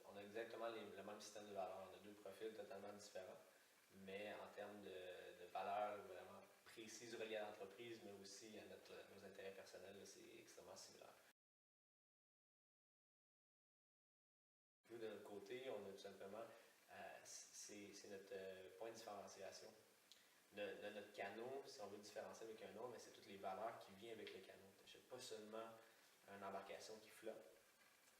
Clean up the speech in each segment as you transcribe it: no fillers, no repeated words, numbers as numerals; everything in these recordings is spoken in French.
on a exactement le même système de valeurs. On a deux profils totalement différents, mais en termes de valeurs vraiment précises reliées à l'entreprise, mais aussi à nos intérêts personnels, c'est extrêmement similaire. Nous, de notre côté, on a tout simplement, c'est notre point de différenciation. Notre canot, si on veut différencier avec un autre, mais c'est toutes les valeurs qui viennent avec le canot. Tu n'achètes pas seulement une embarcation qui flotte,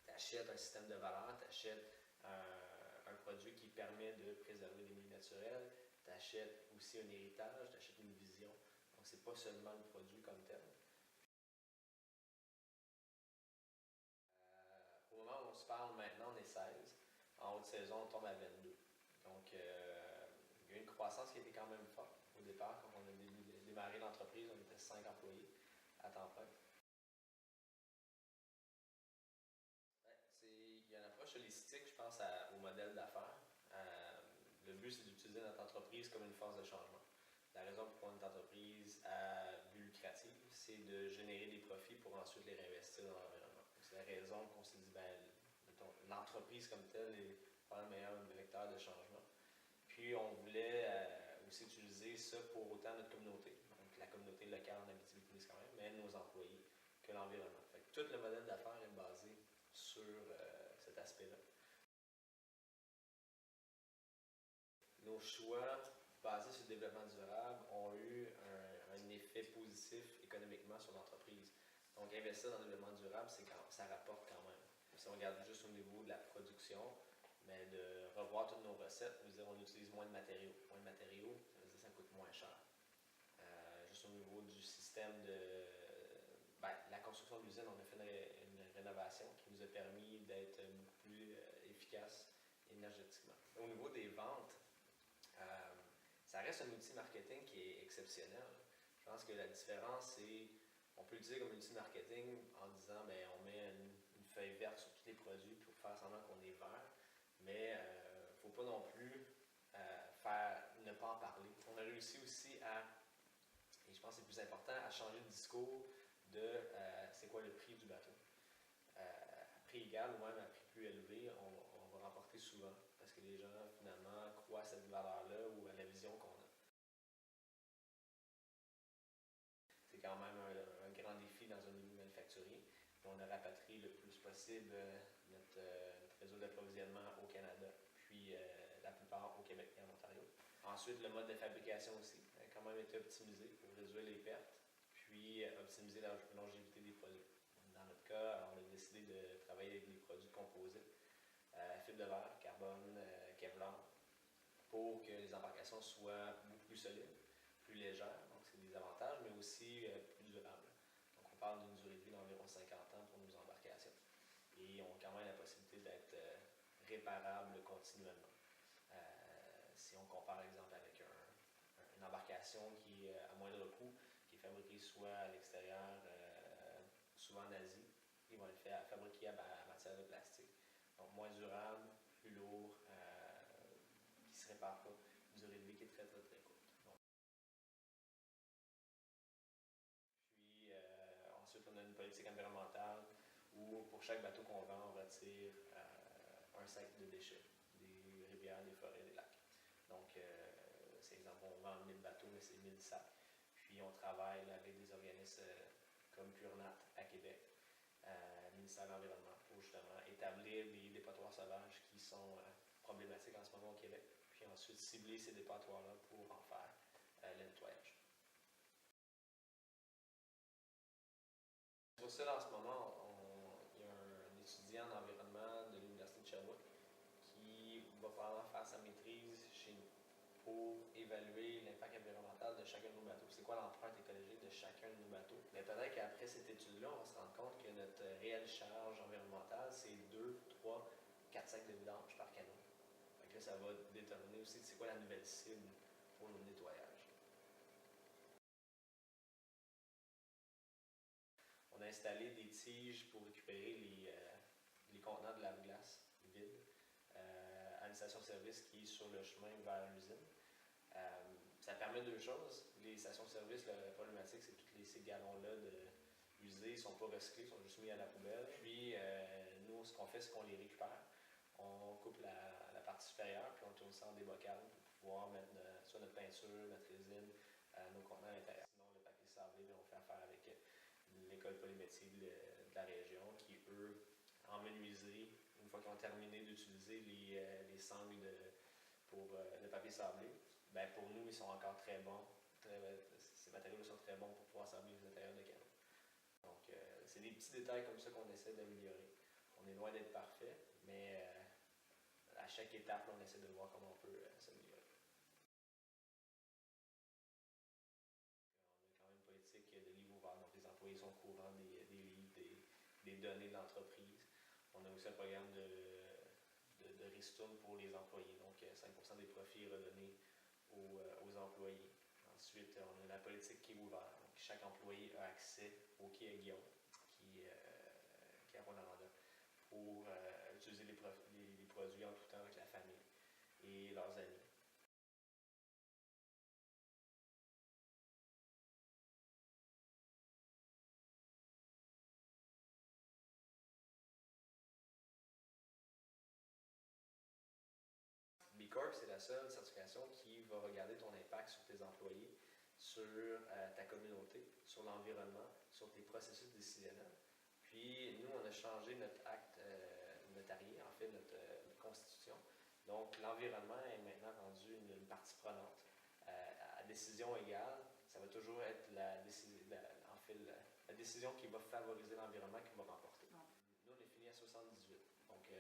tu achètes un système de valeurs, tu achètes un produit qui permet de préserver les milieux naturels, tu achètes aussi un héritage, tu achètes une vision. Donc, c'est pas seulement le produit comme tel. Au moment où on se parle maintenant, on est 16. En haute saison, on tombe à 22. Donc, il y a eu une croissance qui était quand même forte au départ. Quand on a démarré l'entreprise, on était 5 employés à temps plein. Il y a une approche holistique, je pense, au modèle d'affaires. Le but, c'est d'utiliser notre entreprise comme une force de changement. La raison pour une entreprise à but lucratif, c'est de générer des profits pour ensuite les réinvestir dans l'environnement. C'est la raison qu'on s'est dit, l'entreprise comme telle est pas le meilleur vecteur de changement. Puis on voulait aussi utiliser ça pour autant notre communauté, donc la communauté locale en Abitibi-Témiscamingue, mais nos employés, que l'environnement. Fait que tout le modèle d'affaires est basé sur cet aspect-là. Nos choix basés sur le développement durable ont eu un effet positif économiquement sur l'entreprise. Donc, investir dans le développement durable, ça rapporte quand même. Si on regarde juste au niveau de la production, mais de revoir toutes nos recettes, ça veut dire on utilise moins de matériaux. Moins de matériaux, ça veut dire que ça coûte moins cher. Juste au niveau du système de la construction de l'usine, on a fait une rénovation qui nous a permis d'être beaucoup plus efficace énergétiquement. Au niveau des ventes, ça reste un outil marketing qui est exceptionnel. Je pense que la différence, c'est on peut l'utiliser comme outil marketing en disant on met une feuille verte sur tous les produits pour faire semblant qu'on est vert, mais il ne faut pas non plus ne pas en parler. On a réussi aussi et je pense que c'est le plus important, à changer de discours de c'est quoi le prix du bateau. À prix égal ou même à prix plus élevé, on va remporter souvent parce que les gens finalement croient à cette valeur-là ou à la vision qu'on a. C'est quand même un grand défi dans un milieu manufacturier. On a rapatrié le plus possible notre réseau d'approvisionnement au Canada, puis la plupart au Québec et en Ontario. Ensuite, le mode de fabrication aussi a quand même été optimisé pour réduire les pertes, puis optimiser la longévité des produits. Dans notre cas, on a décidé de travailler avec des produits composites, fibre de verre, carbone, Kevlar, pour que les embarcations soient beaucoup plus solides, plus légères, donc c'est des avantages, mais aussi plus durables. Donc on parle d'une durée de vie d'environ 50 ans pour nos embarcations. Et ont quand même la possibilité d'être réparables continuellement. Si on compare, par exemple, avec une embarcation qui est à moindre coût, qui est fabriquée soit à l'extérieur, souvent en Asie, ils vont le fabriquer à matière de plastique. Donc moins durable, plus lourd, qui ne se répare pas, une durée de vie qui est très très très courte. Puis ensuite, on a une politique environnementale où pour chaque bateau qu'on vend, on retire un sac de déchets, des rivières, des forêts, des lacs. Donc, c'est exemple, on vend 1000 bateaux, mais c'est 1000 sacs. Puis on travaille avec des organismes comme PureNat à Québec, ministère de l'Environnement, pour justement établir des dépotoirs sauvages qui sont problématiques en ce moment au Québec, puis ensuite cibler ces dépotoirs-là pour en faire le nettoyage. Pour ça, en ce moment, il y a un étudiant en environnement de l'Université de Sherbrooke qui va probablement faire sa maîtrise chez nous pour évaluer l'impact environnemental de chacun de nos bateaux. C'est quoi l'empreinte écologique de chacun de nos bateaux? Mais peut-être qu'après cette étude-là, on va se rendre compte que notre réelle charge environnementale, c'est 2, 3, 4 sacs de vidange par canot. Donc là, ça va déterminer aussi c'est quoi la nouvelle cible pour nos nettoyages. On a installé des tiges pour récupérer les contenants de lave-glace vides à une station-service qui est sur le chemin vers l'usine. Ça permet deux choses. Les stations-service, la problématique, c'est que tous ces gallons-là usés ne sont pas recyclés, sont juste mis à la poubelle. Puis, nous, nous, ce qu'on fait, c'est qu'on les récupère. On coupe la partie supérieure, puis on tourne ça en débocale pour pouvoir mettre soit notre peinture, notre résine, nos contenants à l'intérieur. Sinon, le papier sablé, on fait affaire avec l'école polymétrique de la région qui, eux, en menuiserie, une fois qu'ils ont terminé d'utiliser les sangles pour le papier sablé, ben pour nous, ils sont encore très bons. Ces matériaux sont très bons pour pouvoir sabler les intérieurs de canons. Donc, c'est des petits détails comme ça qu'on essaie d'améliorer. On est loin d'être parfait, mais à chaque étape, on essaie de voir comment on peut s'améliorer. On a quand même une politique de livre ouvert, donc les employés sont au courant des livres, des données de l'entreprise. On a aussi un programme de ristourne pour les employés, donc 5% des profits redonnés aux employés. Ensuite, on a la politique qui est ouverte. Donc, chaque employé a accès au quai à Guillaume, qui est à Rwanda, pour utiliser les produits en tout temps avec la famille et leurs amis. B Corp, c'est la seule certification qui va regarder ton impact sur tes employés, sur ta communauté, sur l'environnement, sur tes processus décisionnels. Puis, nous, on a changé notre acte notarié, en fait, notre constitution. Donc, l'environnement est maintenant rendu une partie prenante. À décision égale, ça va toujours être la décision qui va favoriser l'environnement qui va remporter. Nous, on est fini à 78. Donc,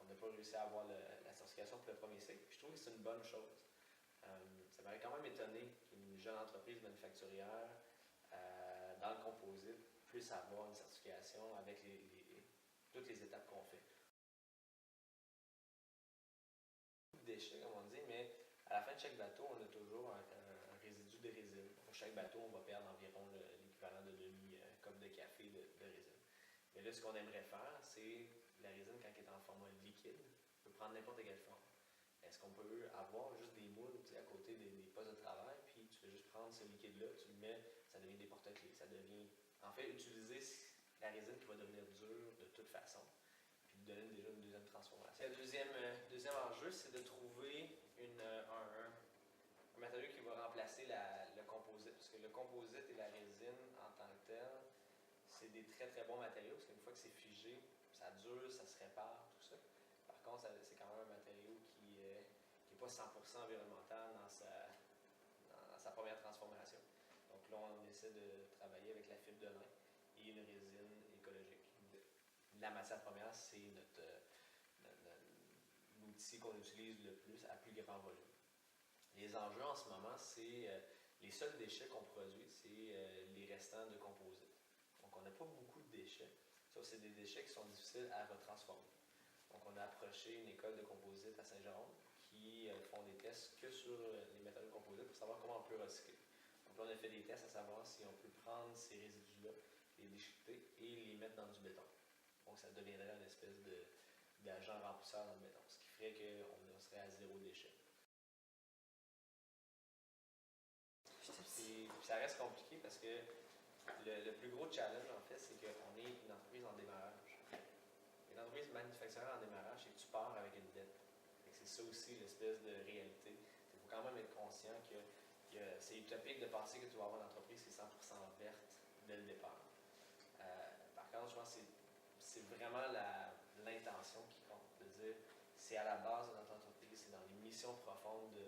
on n'a pas réussi à avoir la certification pour le premier cycle. Je trouve que c'est une bonne chose. Ça m'avait quand même étonné qu'une jeune entreprise manufacturière dans le composite puisse avoir une certification avec toutes les étapes qu'on fait. Déchets, comme on dit, mais à la fin de chaque bateau, on a toujours un résidu de résine. Pour chaque bateau, on va perdre environ l'équivalent de demi-cup de café de résine. Mais là, ce qu'on aimerait faire, c'est la résine, quand elle est en format liquide, peut prendre n'importe quelle forme. Est-ce qu'on peut avoir juste des moules à côté des postes de travail, puis tu fais juste prendre ce liquide-là, tu le mets, ça devient des porte-clés, ça devient... En fait, utiliser la résine qui va devenir dure de toute façon, puis donner déjà une deuxième transformation. Le deuxième enjeu, c'est de trouver un matériau qui va remplacer le composite, parce que le composite et la résine en tant que tel, c'est des très très bons matériaux, parce qu'une fois que c'est figé, ça dure, ça se répare, tout ça. Par contre, c'est quand même un matériau qui n'est pas 100% environnemental dans sa première transformation. Donc là, on essaie de travailler avec la fibre de lin et une résine écologique. La matière première, c'est l'outil qu'on utilise le plus à plus grand volume. Les enjeux en ce moment, c'est les seuls déchets qu'on produit, c'est les restants de composite. Donc on n'a pas beaucoup de déchets. Ça, c'est des déchets qui sont difficiles à retransformer. Donc on a approché une école de composite à Saint-Jérôme qui font des tests que sur les matériaux de composite pour savoir comment on peut recycler. Donc là, on a fait des tests à savoir si on peut prendre ces résidus-là, les déchiqueter et les mettre dans du béton. Donc ça deviendrait une espèce d'agent remplisseur dans le béton, ce qui ferait qu'on serait à zéro déchet. Puis ça reste compliqué parce que le plus gros challenge, en fait, c'est qu'on est une entreprise en démarrage. Une entreprise manufacturière en démarrage, c'est que tu pars avec une dette. C'est ça aussi l'espèce de réalité. Il faut quand même être conscient que c'est utopique de penser que tu vas avoir une entreprise qui est 100% verte dès le départ. Par contre, je pense que c'est vraiment l'intention qui compte. De dire, c'est à la base de notre entreprise, c'est dans les missions profondes